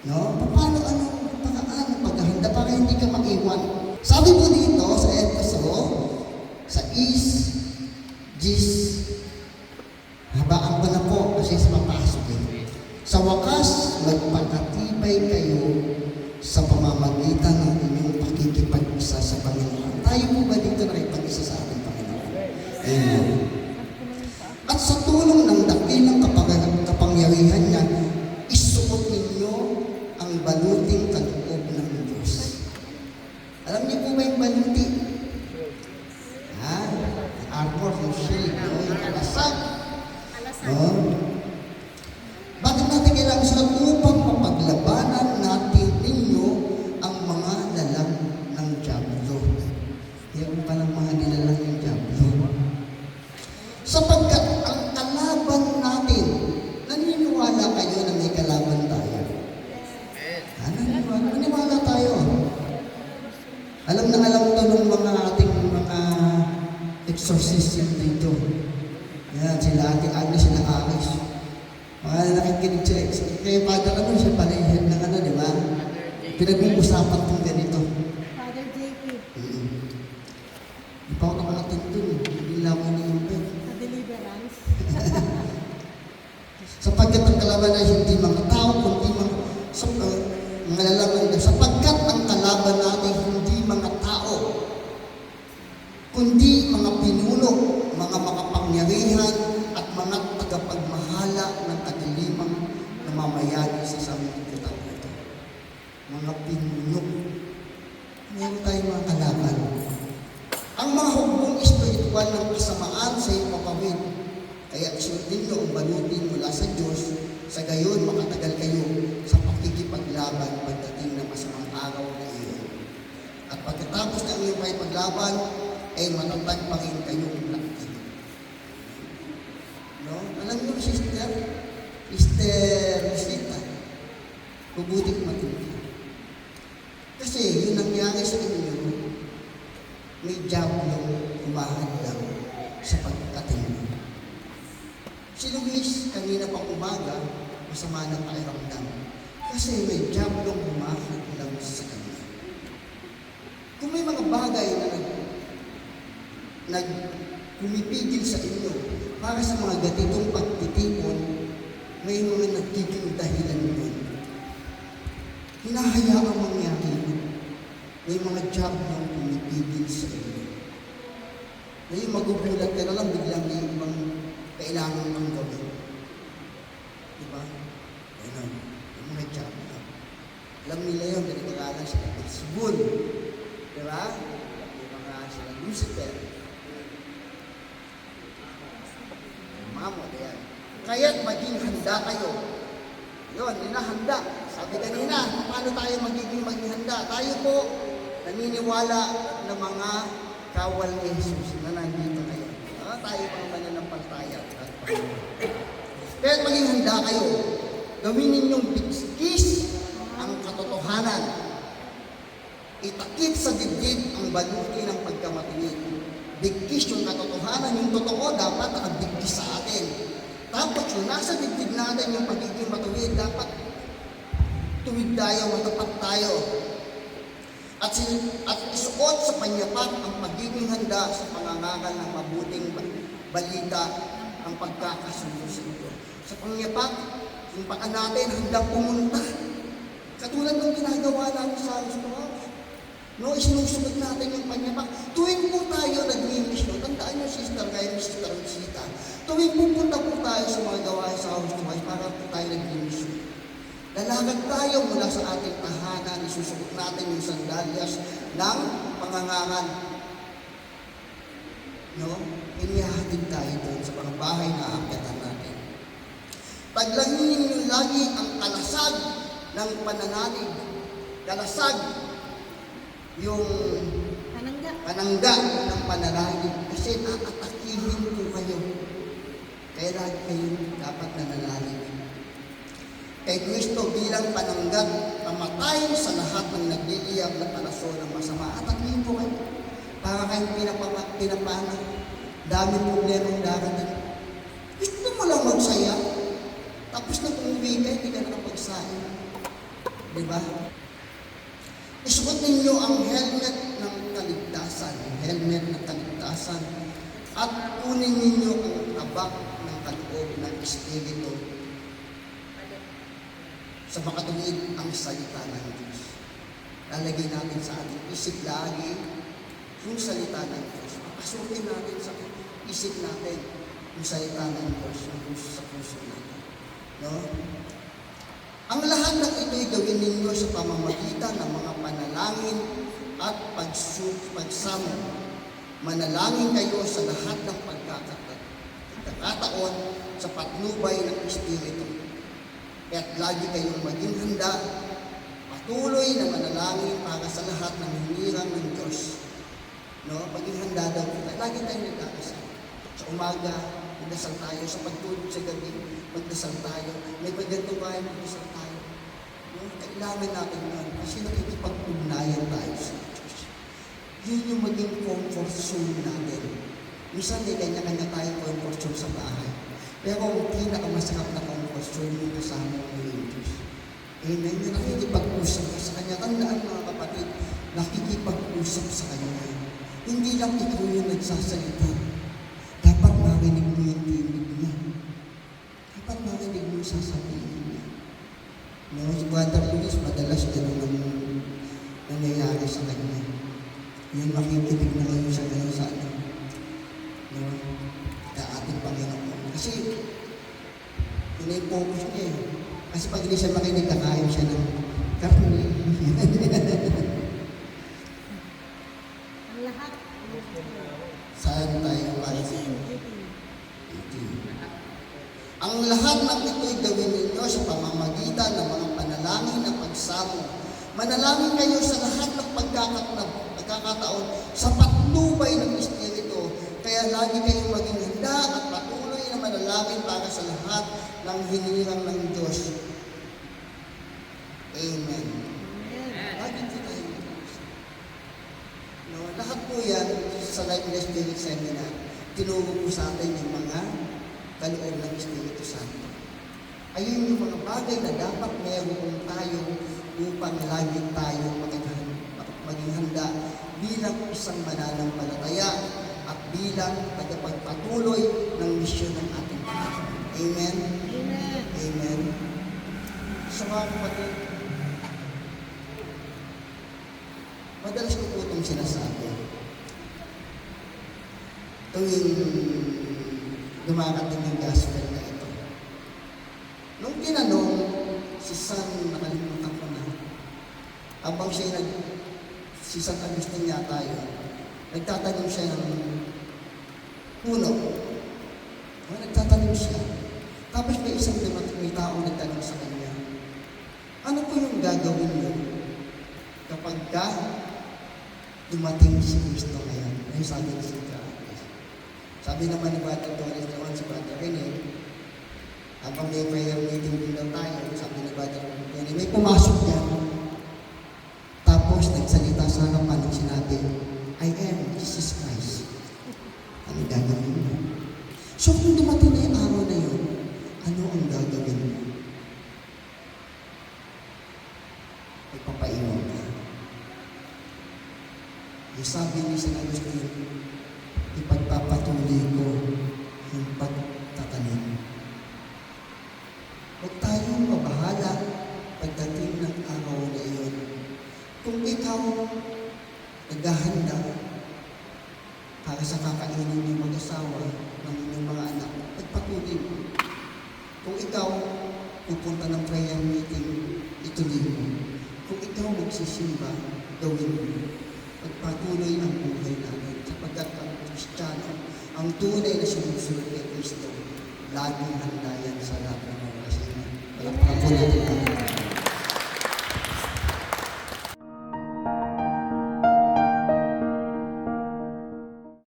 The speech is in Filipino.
No? Paano paghahanda para hindi ka maiwan? Sabi po dito sa Efeso, sa Gis, habaan ko na po kasi sa mapasok eh. Sa wakas, magpakatibay kayo sa pamamagitan ng inyong pakikipag-isa sa Panginoon. Tayo po ba dito nakipag-isa sa ating Panginoon? Amen. At sa tulong ng dakilang kapangyarihan niya, isuot ninyo ang baluting kaloob ng Diyos. Alam niyo po ba yung baluti? Ha? Armor, yung shield, yung kalasag. No? Bakit natin kailangan suot upang mapaglabanan natin ninyo ang mga lalang ng dyablo? Yung palang mga nilalang ng dyablo. Sapagkat ang kalaban natin, naniniwala kayo na may kalaban tayo? Naniniwala tayo. Alam na alam ito ng mga ating mga exorcism dito. Yan, sila Ate Agnes, sila Aris. Mga nakikinig siya. Kaya Father siya pala yung ng di ba? Pinag-uusapan kong ganito. Father JP. Hindi pa ako nakakatin dun. Hindi lang ako niyumpin. Sa deliverance. Sapagkat ang kalaban ay hindi mga tao, kundi mga lalaman. Sapagkat ang kalaban natin hindi mga tao, kundi mga pinuno, mga makapangyarihan, at mga tagapagmahala ng kadilimang namamayani sa sanglibutan ito. Mga pinuno. Meron tayong mga kalaban. Ang mga hukbong espiritual ng kasamaan sa ipapawid. Kaya isundin nyo ang balutin mula sa Diyos, sa gayon makatagal kayo sa pakikipaglaban pagdating ng masamang araw na iyon. At pagkatapos ng iyong may paglaban, ay matatag pa rin kayong lakit. No? Alam nyo, Sister Rosita, mabuting matindi. Kasi yung nangyari sa inyo, may diablong humahadlang sa pagkatingin. Si Luis, kanina pang umaga, masama ng pakiramdam. Kasi may diablong humahadlang sa kanya. Kung may mga bagay na pumipigil sa inyo para sa mga gatitong pagtitipon, may mga nagiging dahilan yun. Hinahayaang mangyari yun. May mga diablong pumipigil sa inyo. Ngayon magugulat ka na lang, biglang may ibang kailangan ng gawin. Diba? Ayun, yung mga diablo. Alam nila yun, pinag-aralan sa Beelzebul. Diba? Yung mga sila Lucifer. Mamod, yan. Kaya't maging handa kayo. Yun, hinahanda. Sabi kanina, paano tayo maging handa? Tayo po, naniniwala na mga kawal ni Jesus na nandito kayo. Tayo mga mananampalataya. Kaya't maging handa kayo. Gawin ninyong bigkis ang katotohanan. Itakip sa dibdib ang baluti ng pagkamatingin. Bigkis yung katotohanan, yung totoo, dapat nakabigkis sa atin. Tapos yung nasa dibdib natin, yung pagiging matuwid, dapat tuwid tayo, matapat tayo. At isuot sa panyapak ang pagiging handa sa pangangaral ng mabuting balita ang pagkakasundo. Sa panyapak, yung paa natin handang pumunta. Katulad ng ginagawa natin sa House to House. No, isinusunod natin yung panyapak. Tuwing po tayo nag-misyon, tandaan nyo, Sister, kaya Sister Rosita, tuwing pupunta po tayo sa mga gawain sa House to House, para po tayo nag-misyon. Lalakad tayo mula sa ating tahanan, isusuot natin yung sandalyas ng pangangaral. No? Inihahatid tayo doon sa mga bahay na aakyatan natin. Paglangin niyo lagi ang kalasag ng pananalig. Kalasag, yung panangga ng pananalig. Kasi aatakihin po kayo. Kaya lagi kayo dapat nananalig. Kay Kristo bilang pananggat, pamatay sa lahat ng nagliliyab na palaso ng masama. Atakihin po kayo. Para kayong pinapana. Daming problemang darating. Gusto mo lang magsaya. Tapos nang umuwi ka, hindi ka nakapagsahin. Di ba? Isuot ninyo ang helmet ng kaligtasan, at kunin ninyo ang tabak ng kaloob ng Espiritu sa makatuwid ang salita ng Diyos. Lalagay natin sa ating isip lagi yung salita ng Diyos. Papasukin natin sa isip natin yung salita ng Diyos, yung puso sa puso natin. No? Ang lahat ng ito'y gawin ninyo sa pamamagitan ng mga panalangin at pagsamo. Manalangin kayo sa lahat ng pagkakataon sa patnubay ng Espiritu. Kaya't lagi kayong maging handa, patuloy na manalangin para sa lahat ng hinirang ng Diyos. No? Maging handa daw kita. Lagi tayong nagdadasal. Sa umaga, magdasal tayo. Sa pagtulog sa gabi, magdasal tayo. May paggantubayan, magdasal tayo. No? Kailangan natin yun kasi nakikipag-ugnayan tayo sa Diyos. Yun yung maging comfort zone natin. Minsan, may kanya-kanya tayong comfort zone sa bahay. Pero ang pinakamasarap na comfort zone yung kasama mo yung Diyos. Amen. Yung nakikipag-usap ka sa Kanya. Tandaan mga kapatid, nakikipag-usap sa Kanya. Hindi lang ikaw yung nagsasalita. Dapat marinig mo yung tinig niya. Dapat marinig mo yung sasabihin niya. No, si Brother Luis, madalas ganun ang nangyayari sa Kanya. Yung makikinig na kayo sa Kanya sa ano. No, sa ating Panginoon. Kasi, yun na yung focus niya eh. Kasi pag hindi siya makinig, kakain siya ng karne. Ang lahat. Saan tayo para sa 18. Ang lahat ng ito'y gawin ninyo sa pamamagitan ng mga panalangin na pagsamo. Manalangin kayo sa lahat ng pagkakataon sa patnubay ng Espiritu. Kaya lagi kayong maging handa at patuloy na manalangin para sa lahat ng hinirang ng Diyos. Amen. Lagi po tayo mag-uusap. No, lahat po yan sa Lifeless Spirit Seminar, tinuro po sa atin yung mga kaloob ng Espiritu Santo. Ayun yung mga bagay na dapat meron tayo upang lagi tayo maging handa bilang isang mananampalataya at bilang tagapagpatuloy ng misyon ng ating Panginoon. Amen? Amen. Amen. So mga kapatid, madalas ko po itong sinasabi. Tuwing dumarating yung gospel na ito. Nung tinanong, si San, nakalimutan ko na, habang si San Agustin yata yun, nagtatanong siya ng puno. Nagtatanong siya. Tapos may taong nagtanong sa kanya, ano po yung gagawin mo kapag dumating si Kristo ngayon? Ay sabi ni Sir Agustin. Sabi naman ni Brother Torres naman si Brother Rene, habang may prayer meeting din daw tayo, sabi ni Brother Rene, may pumasok yan. Tapos nagsalita sa harapan ng sinabi, I am Jesus Christ. Ano gagawin mo? So kung dumating na yung araw na yun, ano ang gagawin mo? Magpapaiwan ka. Yung sabi ni San Agustin, ipagpapatuloy ko yung pagtatanim. Huwag tayong mabahala pagdating ng araw na iyon. Kung ikaw naghahanda para sa kakainin ng mag-asawa ng inyong mga anak, pagpatuloy mo. Kung ikaw pupunta ng prayer meeting, ituloy mo. Kung ikaw magsisimba, gawin mo. Pagpatuloy ang buhay natin sapagkat ang Kristiyano, ang tunay na sumusunod kay Kristo, laging handa yan sa lahat ng oras. Palakpakan po natin.